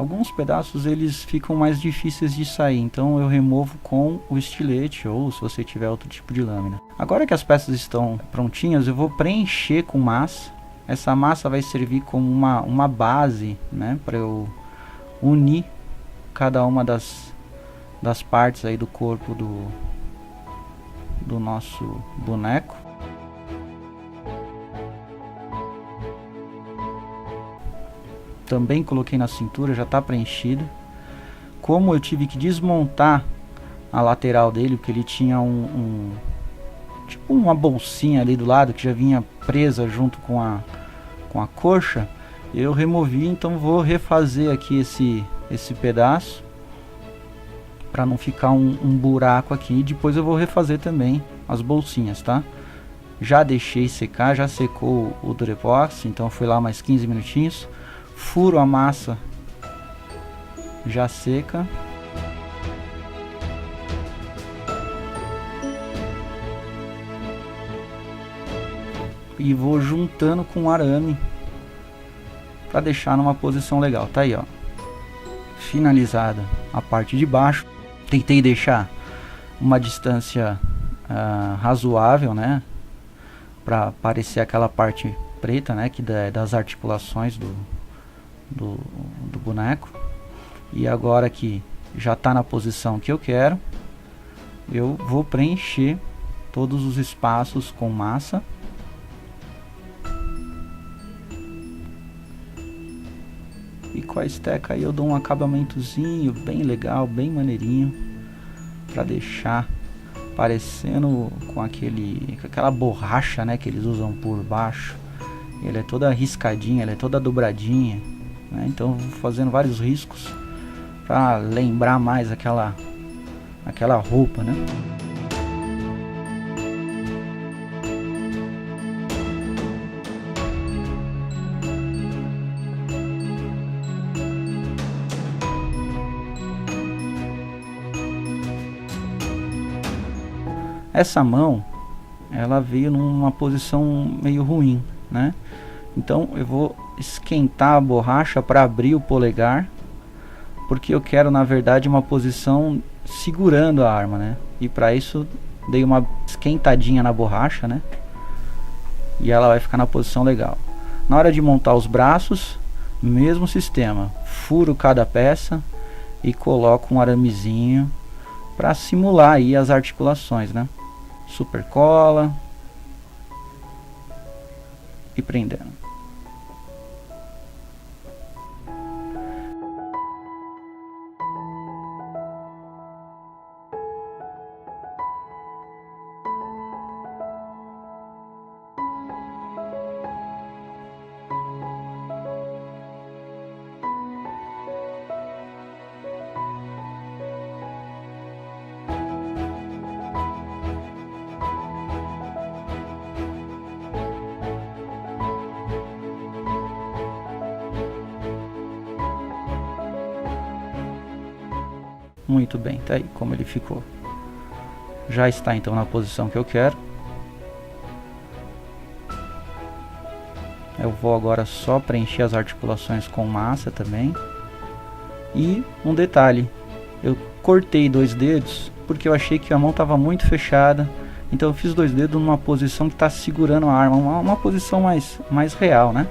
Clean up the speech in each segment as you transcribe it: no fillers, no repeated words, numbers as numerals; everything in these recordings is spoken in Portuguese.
Alguns pedaços eles ficam mais difíceis de sair, então eu removo com o estilete ou se você tiver outro tipo de lâmina. Agora que as peças estão prontinhas, eu vou preencher com massa. Essa massa vai servir como uma base, né, para eu unir cada uma das partes aí do corpo do nosso boneco. Também coloquei na cintura, já está preenchido. Como eu tive que desmontar a lateral dele, porque ele tinha tipo uma bolsinha ali do lado que já vinha presa junto com a coxa, eu removi, então vou refazer aqui esse pedaço para não ficar um buraco aqui. E depois eu vou refazer também as bolsinhas, tá? Já deixei secar, já secou o Durepox, então foi lá mais 15 minutinhos. Furo a massa já seca. E vou juntando com arame para deixar numa posição legal. Tá aí, ó, finalizada a parte de baixo. Tentei deixar uma distância razoável, né, para aparecer aquela parte preta, né, que das articulações do boneco. E agora que já está na posição que eu quero, eu vou preencher todos os espaços com massa. E com a esteca aí eu dou um acabamentozinho bem legal, bem maneirinho, para deixar parecendo com aquela borracha, né, que eles usam por baixo. Ela é toda riscadinha, ela é toda dobradinha, né? Então eu vou fazendo vários riscos para lembrar mais aquela roupa, né? Essa mão, ela veio numa posição meio ruim, né? Então eu vou esquentar a borracha para abrir o polegar, porque eu quero na verdade uma posição segurando a arma, né? E para isso dei uma esquentadinha na borracha, né? E ela vai ficar na posição legal. Na hora de montar os braços, mesmo sistema, furo cada peça e coloco um aramezinho para simular aí as articulações, né? Super cola e prendendo. Muito bem, tá aí como ele ficou. Já está então na posição que eu quero. Eu vou agora só preencher as articulações com massa também. E um detalhe, eu cortei 2 dedos porque eu achei que a mão estava muito fechada. Então eu fiz 2 dedos numa posição que está segurando a arma, uma posição mais real, né?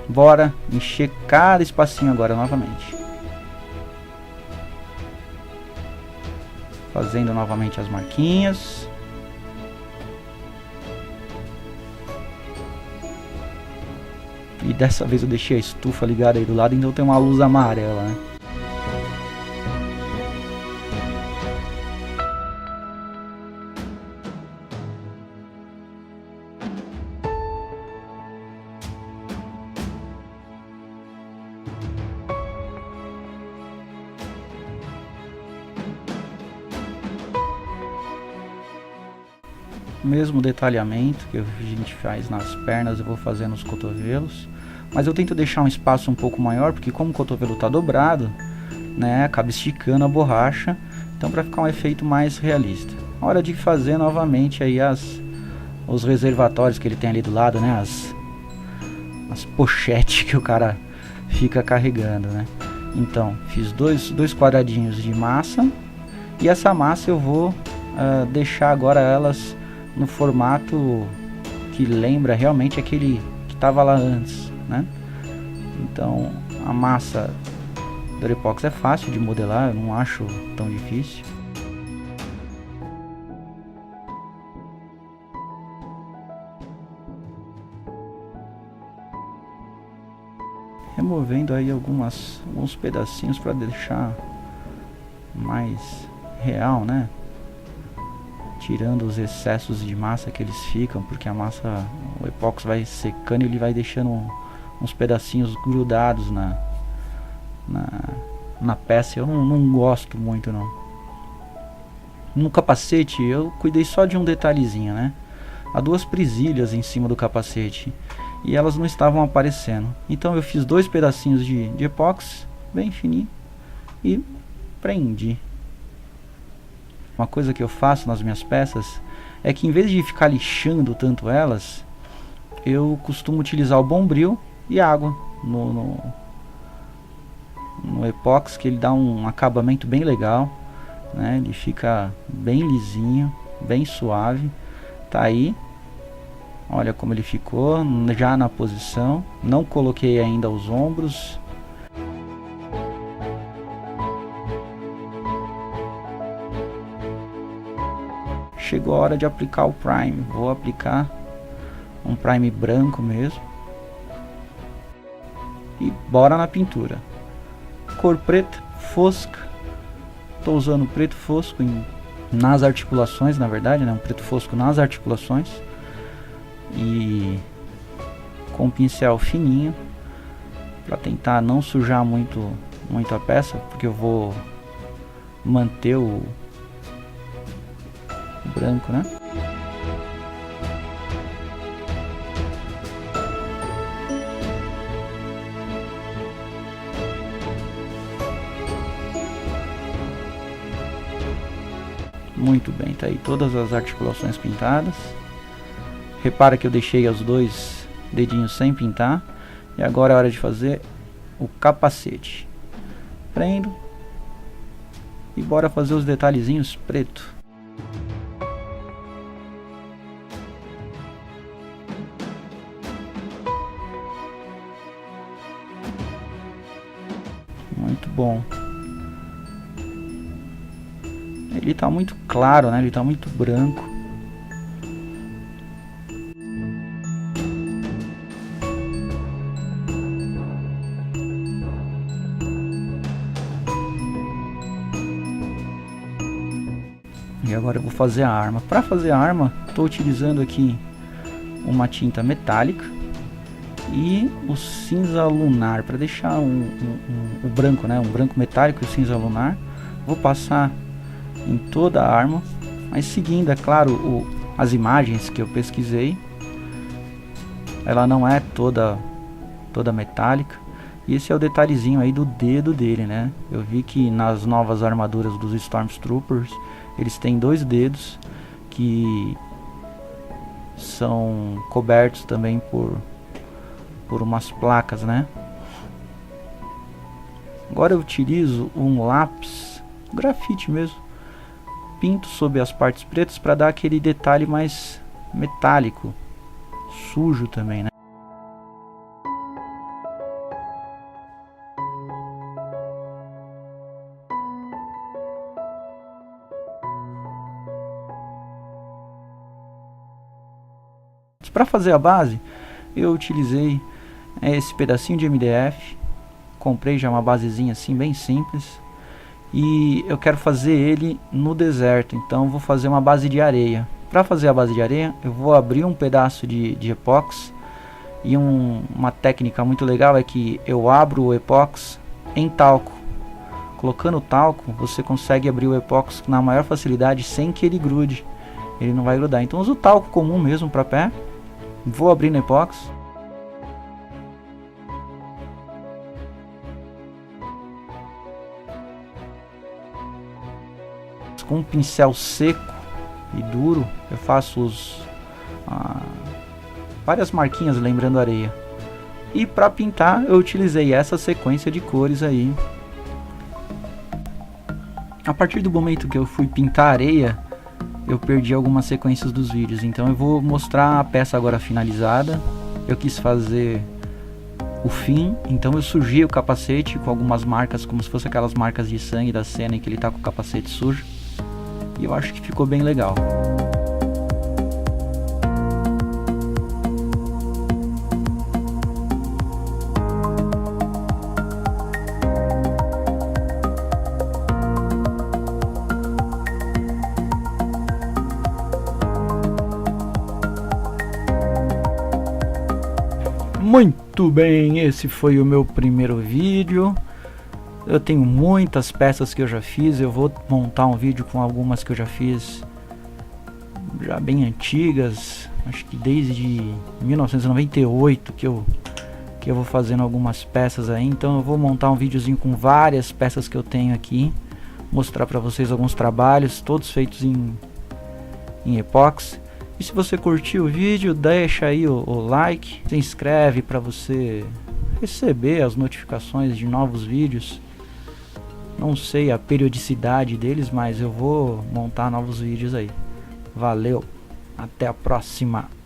Bora encher cada espacinho agora novamente. Fazendo novamente as marquinhas. E dessa vez eu deixei a estufa ligada aí do lado, então tem uma luz amarela, né? Mesmo detalhamento que a gente faz nas pernas, eu vou fazer nos cotovelos, mas eu tento deixar um espaço um pouco maior, porque como o cotovelo está dobrado, né, acaba esticando a borracha, então para ficar um efeito mais realista. Hora de fazer novamente aí os reservatórios que ele tem ali do lado, né, as pochetes que o cara fica carregando, né? Então, fiz dois quadradinhos de massa, e essa massa eu vou deixar agora elas no formato que lembra realmente aquele que estava lá antes, né? Então, a massa do Durepox é fácil de modelar, eu não acho tão difícil. Removendo aí alguns pedacinhos para deixar mais real, né? Tirando os excessos de massa que eles ficam, porque a massa, o epóxi vai secando e ele vai deixando uns pedacinhos grudados na peça. Eu não gosto muito, não. No capacete eu cuidei só de um detalhezinho, né? Há duas presilhas em cima do capacete e elas não estavam aparecendo, então eu fiz dois pedacinhos de epóxi bem fininho e prendi. Uma coisa que eu faço nas minhas peças é que, em vez de ficar lixando tanto elas, eu costumo utilizar o Bombril e água no epóxi, que ele dá um acabamento bem legal, né? Ele fica bem lisinho, bem suave. Tá aí, olha como ele ficou já na posição. Não coloquei ainda os ombros. Chegou a hora de aplicar o Prime. Vou aplicar um Prime branco mesmo. E bora na pintura. Cor preta, fosca. Estou usando preto fosco nas articulações, na verdade, né? Um preto fosco nas articulações. E com um pincel fininho, para tentar não sujar muito a peça, porque eu vou manter o branco, né? Muito bem, tá aí todas as articulações pintadas. Repara que eu deixei os dois dedinhos sem pintar. E agora é hora de fazer o capacete. Prendo e bora fazer os detalhezinhos preto. Muito bom. Ele tá muito claro, né? Ele tá muito branco. E agora eu vou fazer a arma. Para fazer a arma, estou utilizando aqui uma tinta metálica e o cinza lunar para deixar o branco, né? Um branco metálico e o cinza lunar. Vou passar em toda a arma, mas seguindo, é claro, as imagens que eu pesquisei. Ela não é toda metálica. E esse é o detalhezinho aí do dedo dele, né? Eu vi que nas novas armaduras dos Stormtroopers eles têm dois dedos que são cobertos também por umas placas, né? Agora eu utilizo um lápis, grafite mesmo, pinto sobre as partes pretas para dar aquele detalhe mais metálico, sujo também, né? Para fazer a base, eu utilizei esse pedacinho de MDF. Comprei já uma basezinha assim, bem simples. E eu quero fazer ele no deserto, então vou fazer uma base de areia. Para fazer a base de areia, eu vou abrir um pedaço de epóxi. E uma técnica muito legal é que eu abro o epóxi em talco. Colocando talco, você consegue abrir o epóxi na maior facilidade sem que ele grude. Ele não vai grudar. Então uso o talco comum mesmo para pé. Vou abrir no epóxi. Com um pincel seco e duro, eu faço várias marquinhas lembrando areia. E para pintar eu utilizei essa sequência de cores aí. A partir do momento que eu fui pintar a areia, eu perdi algumas sequências dos vídeos, então eu vou mostrar a peça agora finalizada. Eu quis fazer o fim, então eu sujei o capacete com algumas marcas, como se fosse aquelas marcas de sangue da cena em que ele tá com o capacete sujo. E eu acho que ficou bem legal. Muito bem, esse foi o meu primeiro vídeo. Eu tenho muitas peças que eu já fiz, eu vou montar um vídeo com algumas que eu já fiz já bem antigas, acho que desde 1998 que eu vou fazendo algumas peças aí. Então eu vou montar um videozinho com várias peças que eu tenho aqui, mostrar para vocês alguns trabalhos, todos feitos em epóxi. E se você curtiu o vídeo, deixa aí o like, se inscreve para você receber as notificações de novos vídeos. Não sei a periodicidade deles, mas eu vou montar novos vídeos aí. Valeu, até a próxima!